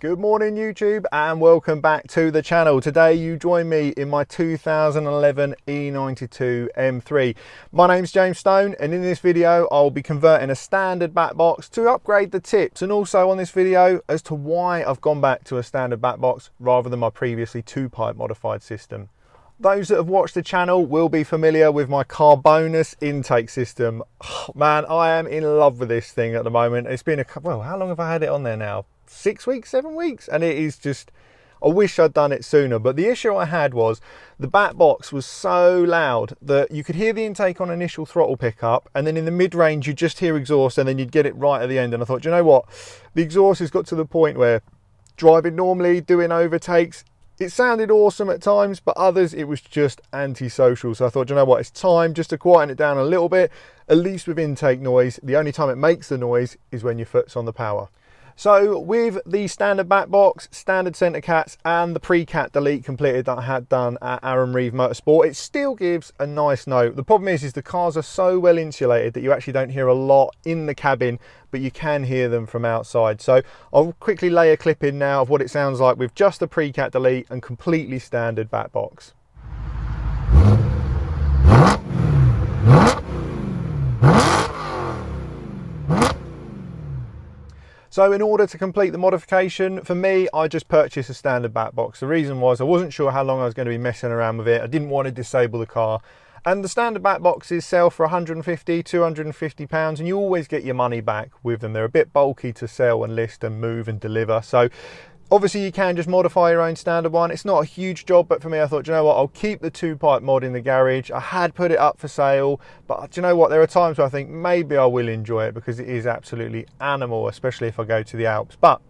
Good morning YouTube and welcome back to the channel. Today you join me in my 2011 E92 M3. My name's James Stone and in this video I'll be converting a standard back box to upgrade the tips, and also on this video as to why I've gone back to a standard back box rather than my previously two-pipe modified system. Those that have watched the channel will be familiar with my Carbonus intake system. Oh, man, I am in love with this thing at the moment. It's been well, how long have I had it on there now? 6 weeks, 7 weeks, and it is just, I wish I'd done it sooner. But the issue I had was the back box was so loud that you could hear the intake on initial throttle pickup, and then in the mid-range you just hear exhaust, and then you'd get it right at the end. And I thought, you know what, the exhaust has got to the point where driving normally, doing overtakes, it sounded awesome at times, but others it was just antisocial. So I thought, you know what, it's time just to quieten it down a little bit. At least with intake noise, the only time it makes the noise is when your foot's on the power. So with the standard back box, standard centre cats and the pre-cat delete completed that I had done at Aaron Reeve Motorsport, it still gives a nice note. The problem is the cars are so well insulated that you actually don't hear a lot in the cabin, but you can hear them from outside. So I'll quickly lay a clip in now of what it sounds like with just the pre-cat delete and completely standard back box. So in order to complete the modification, for me, I just purchased a standard back box. The reason was I wasn't sure how long I was going to be messing around with it. I didn't want to disable the car. And the standard back boxes sell for 150, 250 pounds, and you always get your money back with them. They're a bit bulky to sell and list and move and deliver. So obviously you can just modify your own standard one. It's not a huge job, but for me, I thought, you know what, I'll keep the two-pipe mod in the garage. I had put it up for sale, but do you know what, there are times where I think maybe I will enjoy it because it is absolutely animal, especially if I go to the Alps. But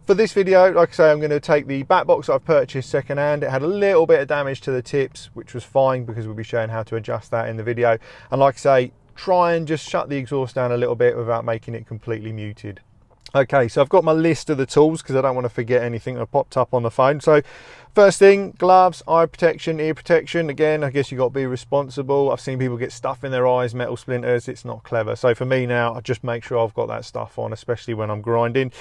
for this video, like I say, I'm going to take the back box that I've purchased second-hand. It had a little bit of damage to the tips, which was fine because we'll be showing how to adjust that in the video. And like I say, try and just shut the exhaust down a little bit without making it completely muted. Okay, so I've got my list of the tools because I don't want to forget anything that popped up on the phone. So first thing, gloves, eye protection, ear protection. Again, I guess you've got to be responsible. I've seen people get stuff in their eyes, metal splinters. It's not clever. So for me now, I just make sure I've got that stuff on, especially when I'm grinding.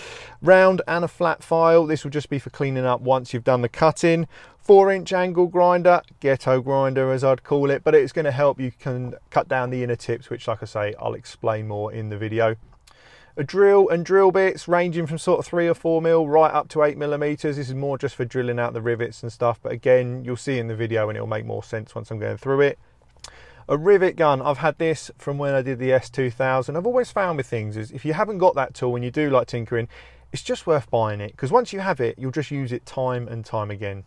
Round and a flat file. This will just be for cleaning up once you've done the cutting. 4-inch angle grinder, ghetto grinder as I'd call it, but it's going to help you can cut down the inner tips, which like I say, I'll explain more in the video. A drill and drill bits ranging from sort of 3 or 4 mil right up to 8 millimeters. This is more just for drilling out the rivets and stuff, but again, you'll see in the video and it'll make more sense once I'm going through it. A rivet gun, I've had this from when I did the S2000. I've always found with things is if you haven't got that tool and you do like tinkering, it's just worth buying it, because once you have it, you'll just use it time and time again.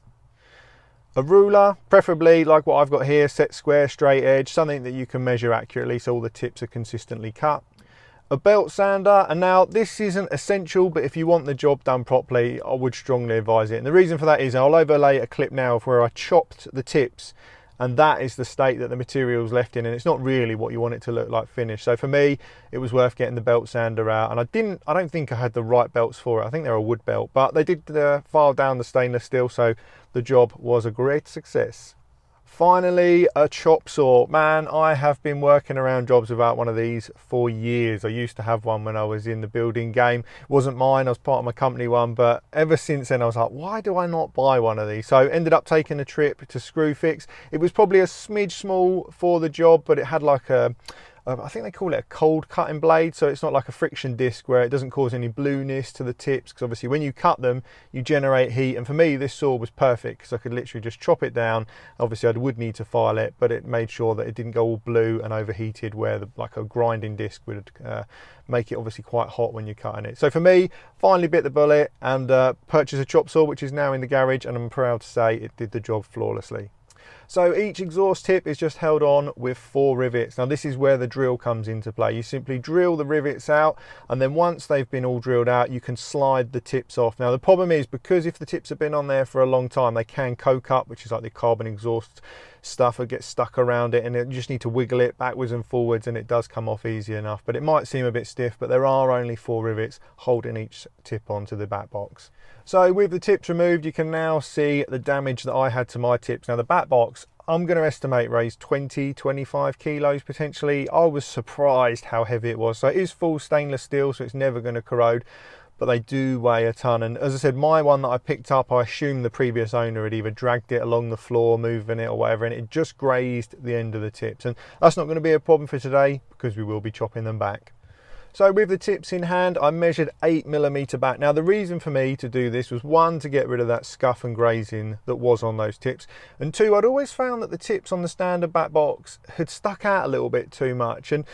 A ruler, preferably like what I've got here, set square, straight edge, something that you can measure accurately so all the tips are consistently cut. A belt sander, and now this isn't essential, but if you want the job done properly, I would strongly advise it. And the reason for that is I'll overlay a clip now of where I chopped the tips, and that is the state that the material's left in, and it's not really what you want it to look like finished. So for me, it was worth getting the belt sander out, and I don't think I had the right belts for it. I think they're a wood belt, but they did file down the stainless steel, so the job was a great success. Finally, a chop saw. Man, I have been working around jobs without one of these for years. I used to have one when I was in the building game. It wasn't mine, I was part of my company one, but ever since then I was like, why do I not buy one of these? So I ended up taking a trip to Screwfix. It was probably a smidge small for the job, but it had like I think they call it a cold cutting blade, so it's not like a friction disc where it doesn't cause any blueness to the tips, because obviously when you cut them you generate heat, and for me this saw was perfect because I could literally just chop it down. Obviously I would need to file it, but it made sure that it didn't go all blue and overheated where like a grinding disc would make it obviously quite hot when you're cutting it. So for me, finally bit the bullet and purchased a chop saw, which is now in the garage, and I'm proud to say it did the job flawlessly. So each exhaust tip is just held on with 4 rivets. Now this is where the drill comes into play. You simply drill the rivets out, and then once they've been all drilled out, you can slide the tips off. Now the problem is, because if the tips have been on there for a long time, they can coke up, which is like the carbon exhaust stuff that gets stuck around it, and you just need to wiggle it backwards and forwards, and it does come off easy enough. But it might seem a bit stiff, but there are only 4 rivets holding each tip onto the back box. So with the tips removed, you can now see the damage that I had to my tips. Now the back box, I'm going to estimate weighs 20-25 kilos potentially. I was surprised how heavy it was. So it is full stainless steel, so it's never going to corrode. but they do weigh a ton. And as I said, my one that I picked up, I assume the previous owner had either dragged it along the floor, moving it or whatever, and it just grazed the end of the tips. And that's not going to be a problem for today because we will be chopping them back. So with the tips in hand, I measured 8mm back. Now the reason for me to do this was, one, to get rid of that scuff and grazing that was on those tips, and two, I'd always found that the tips on the standard back box had stuck out a little bit too much. And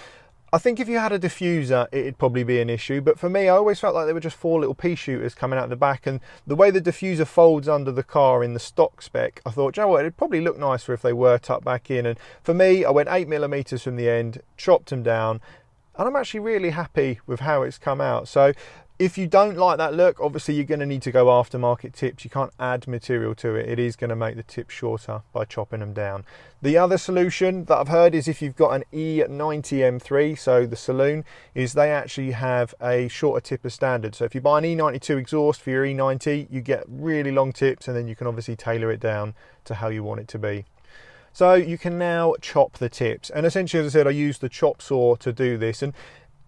I think if you had a diffuser, it'd probably be an issue, but for me, I always felt like there were just 4 little pea shooters coming out the back, and the way the diffuser folds under the car in the stock spec, I thought, you know what, it'd probably look nicer if they were tucked back in. And for me, I went 8mm from the end, chopped them down, and I'm actually really happy with how it's come out. So if you don't like that look, obviously you're going to need to go aftermarket tips. You can't add material to it. It is going to make the tips shorter by chopping them down. The other solution that I've heard is if you've got an E90 M3, so the saloon, is they actually have a shorter tip as standard. So if you buy an E92 exhaust for your E90, you get really long tips, and then you can obviously tailor it down to how you want it to be. So you can now chop the tips, and essentially, as I said, I used the chop saw to do this. And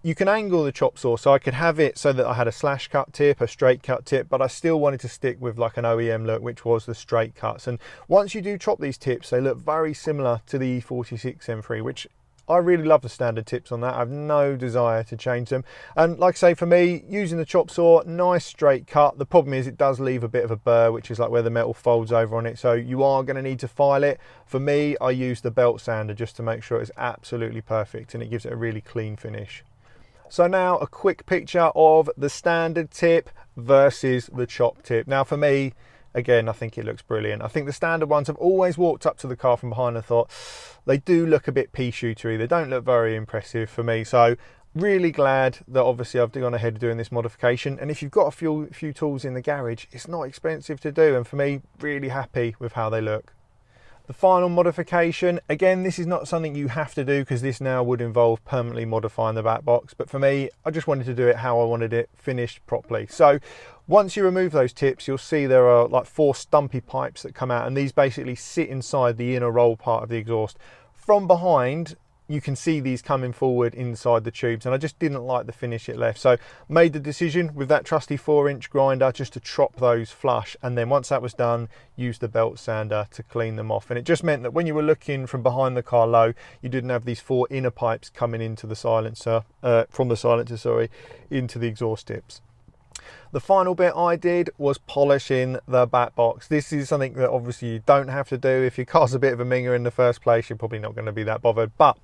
you can angle the chop saw, so I could have it so that I had a slash cut tip, a straight cut tip, but I still wanted to stick with like an OEM look, which was the straight cuts. And once you do chop these tips, they look very similar to the E46 M3, which I really love the standard tips on that. I have no desire to change them. And like I say, for me, using the chop saw, nice straight cut. The problem is it does leave a bit of a burr, which is like where the metal folds over on it. So you are going to need to file it. For me, I use the belt sander just to make sure it's absolutely perfect, and it gives it a really clean finish. So now a quick picture of the standard tip versus the chop tip. Now for me, again, I think it looks brilliant. I think the standard ones have always walked up to the car from behind and thought, they do look a bit pea shootery. They don't look very impressive for me. So really glad that obviously I've gone ahead doing this modification. And if you've got a few tools in the garage, it's not expensive to do. And for me, really happy with how they look. The final modification, again, this is not something you have to do because this now would involve permanently modifying the back box. But for me, I just wanted to do it how I wanted it finished properly. So once you remove those tips, you'll see there are like 4 stumpy pipes that come out, and these basically sit inside the inner roll part of the exhaust. From behind, you can see these coming forward inside the tubes, and I just didn't like the finish it left. So made the decision with that trusty 4-inch grinder just to chop those flush, and then once that was done, use the belt sander to clean them off. And it just meant that when you were looking from behind the car low, you didn't have these 4 inner pipes coming into the silencer, from the silencer, into the exhaust tips. The final bit I did was polishing the back box. This is something that obviously you don't have to do. If your car's a bit of a minger in the first place, you're probably not going to be that bothered, but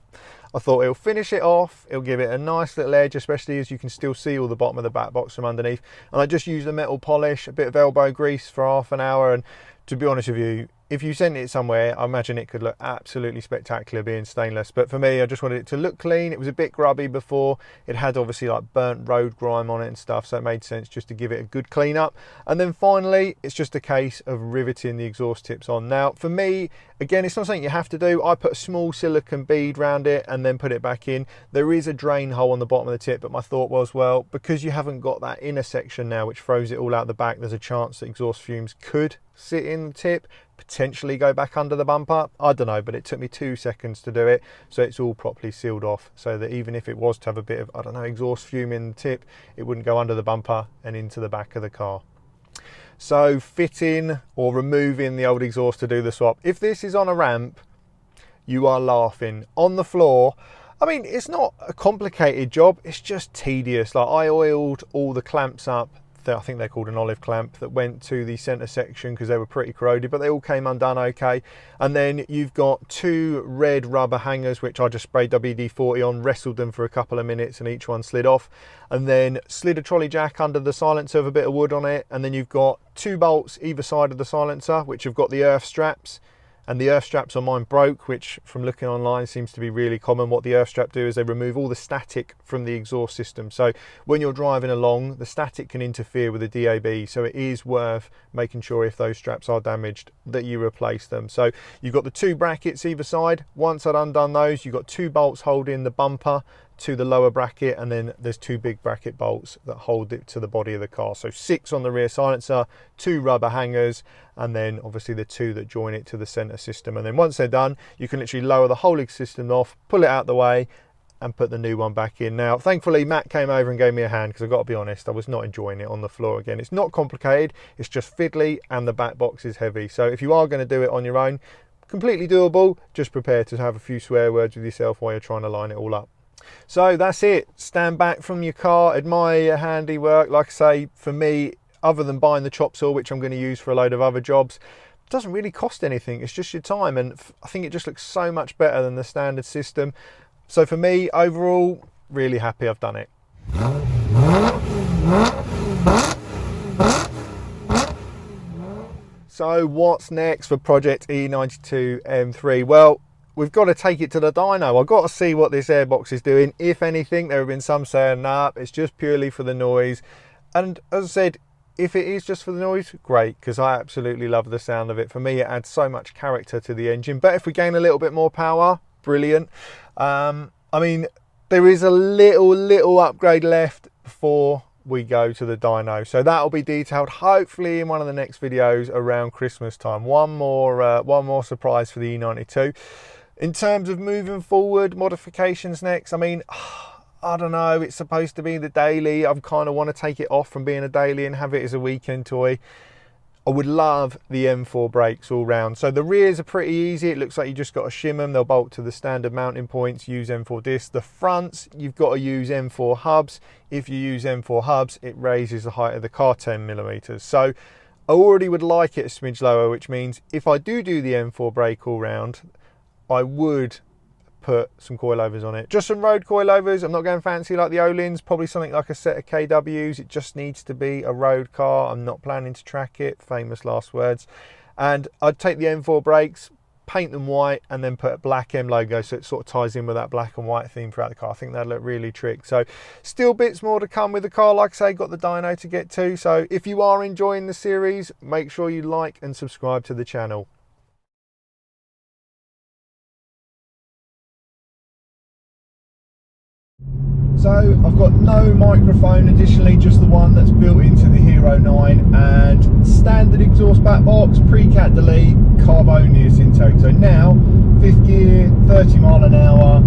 I thought it'll finish it off. It'll give it a nice little edge, especially as you can still see all the bottom of the back box from underneath. And I just used a metal polish, a bit of elbow grease for half an hour, and to be honest with you, if you sent it somewhere, I imagine it could look absolutely spectacular being stainless. But for me, I just wanted it to look clean. It was a bit grubby before. It had obviously like burnt road grime on it and stuff, so it made sense just to give it a good clean up. And then finally, it's just a case of riveting the exhaust tips on. Now, for me, again, it's not something you have to do. I put a small silicone bead around it and then put it back in. There is a drain hole on the bottom of the tip, but my thought was, well, because you haven't got that inner section now, which throws it all out the back, there's a chance that exhaust fumes could sit in the tip, potentially go back under the bumper. I don't know, but it took me 2 seconds to do it, so it's all properly sealed off, so that even if it was to have a bit of, I don't know, exhaust fume in the tip, it wouldn't go under the bumper and into the back of the car. So fitting or removing the old exhaust to do the swap. If this is on a ramp, you are laughing. On the floor, I mean, it's not a complicated job, it's just tedious. Like, I oiled all the clamps up, I think they're called an olive clamp, that went to the center section because they were pretty corroded, but they all came undone okay. And then you've got 2 red rubber hangers, which I just sprayed WD-40 on, wrestled them for a couple of minutes, and each one slid off. And then slid a trolley jack under the silencer with a bit of wood on it. And then you've got 2 bolts either side of the silencer, which have got the earth straps. And the earth straps on mine broke, which from looking online seems to be really common. What the earth strap do is they remove all the static from the exhaust system. So when you're driving along, the static can interfere with the DAB. So it is worth making sure, if those straps are damaged, that you replace them. So you've got the 2 brackets either side. Once I'd undone those, you've got 2 bolts holding the bumper to the lower bracket, and then there's 2 big bracket bolts that hold it to the body of the car. So 6 on the rear silencer, 2 rubber hangers, and then obviously the 2 that join it to the center system. And then once they're done, you can literally lower the whole system off, pull it out the way, and put the new one back in. Now, thankfully, Matt came over and gave me a hand, because I've got to be honest, I was not enjoying it on the floor again. It's not complicated, it's just fiddly, and the back box is heavy. So if you are going to do it on your own, completely doable. Just prepare to have a few swear words with yourself while you're trying to line it all up. So that's it. Stand back from your car, admire your handiwork. Like I say, for me, other than buying the chop saw, which I'm going to use for a load of other jobs, it doesn't really cost anything. It's just your time, and I think it just looks so much better than the standard system. So for me, overall, really happy I've done it. So what's next for Project E92 M3? Well, we've got to take it to the dyno. I've got to see what this airbox is doing. If anything, there have been some saying, nah, it's just purely for the noise. And as I said, if it is just for the noise, great, because I absolutely love the sound of it. For me, it adds so much character to the engine. But if we gain a little bit more power, brilliant. I mean, there is a little upgrade left before we go to the dyno, so that'll be detailed hopefully in one of the next videos around Christmas time. One more surprise for the E92. In terms of moving forward, modifications next, I mean, I don't know, it's supposed to be the daily. I kind of want to take it off from being a daily and have it as a weekend toy. I would love the M4 brakes all round. So the rears are pretty easy. It looks like you just got to shim them. They'll bolt to the standard mounting points, use M4 discs. The fronts, you've got to use M4 hubs. If you use M4 hubs, it raises the height of the car 10 millimeters. So I already would like it a smidge lower, which means if I do the M4 brake all round, I would put some coilovers on it. Just some road coilovers. I'm not going fancy like the Olins, probably something like a set of KWs. It just needs to be a road car. I'm not planning to track it, famous last words. And I'd take the M4 brakes, paint them white, and then put a black M logo so it sort of ties in with that black and white theme throughout the car. I think that'd look really trick. So still bits more to come with the car. Like I say, got the dyno to get to. So if you are enjoying the series, make sure you like and subscribe to the channel. So I've got no microphone additionally, just the one that's built into the Hero 9, and standard exhaust back box, pre-cat delete, carbonious intake. So now, 5th gear, 30 mile an hour,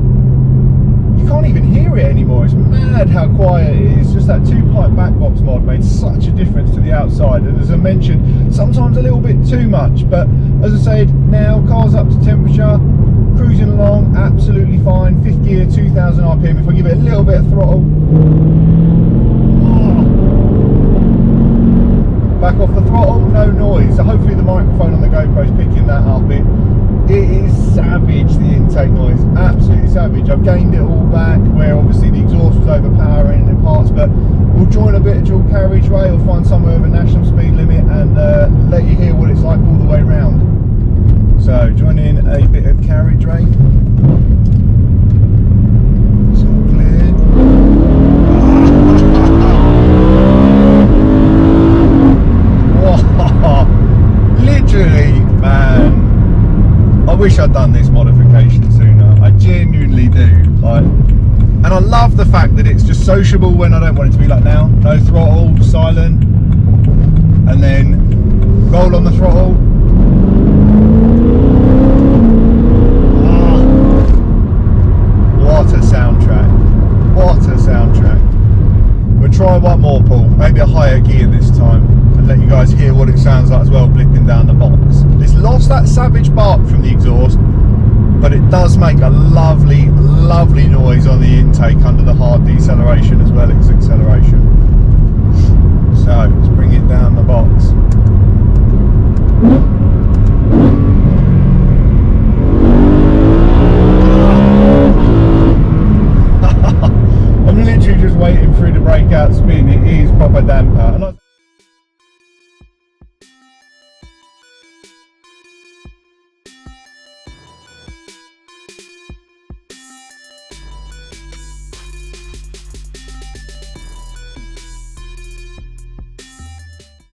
you can't even hear it anymore. It's mad how quiet it is. Just that 2-pipe back box mod made such a difference to the outside, and as I mentioned, sometimes a little bit too much, but as I said, now car's up to temperature, cruising along absolutely fine. 5th gear, 2000 RPM. If I give it a little bit of throttle, back off the throttle, no noise. So hopefully the microphone on the GoPro is picking that up. It is savage, the intake noise, absolutely savage. I've gained it all back, where obviously the exhaust was overpowering in parts, but we'll join a bit of dual carriageway or find somewhere with a national speed limit and let you hear what it's like all the way round. So join in a bit of carriageway. It's all clear. Whoa. Literally, man. I wish I'd done this modification sooner. I genuinely do. And I love the fact that it's just sociable when I don't want it to be like now. No throttle, silent, and then roll on the throttle. What a soundtrack. What a soundtrack. We'll try one more, Paul. Maybe a higher gear this time, and let you guys hear what it sounds like as well, blipping down the box. It's lost that savage bark from the exhaust, but it does make a lovely, lovely noise on the intake under the hard deceleration as well as acceleration. So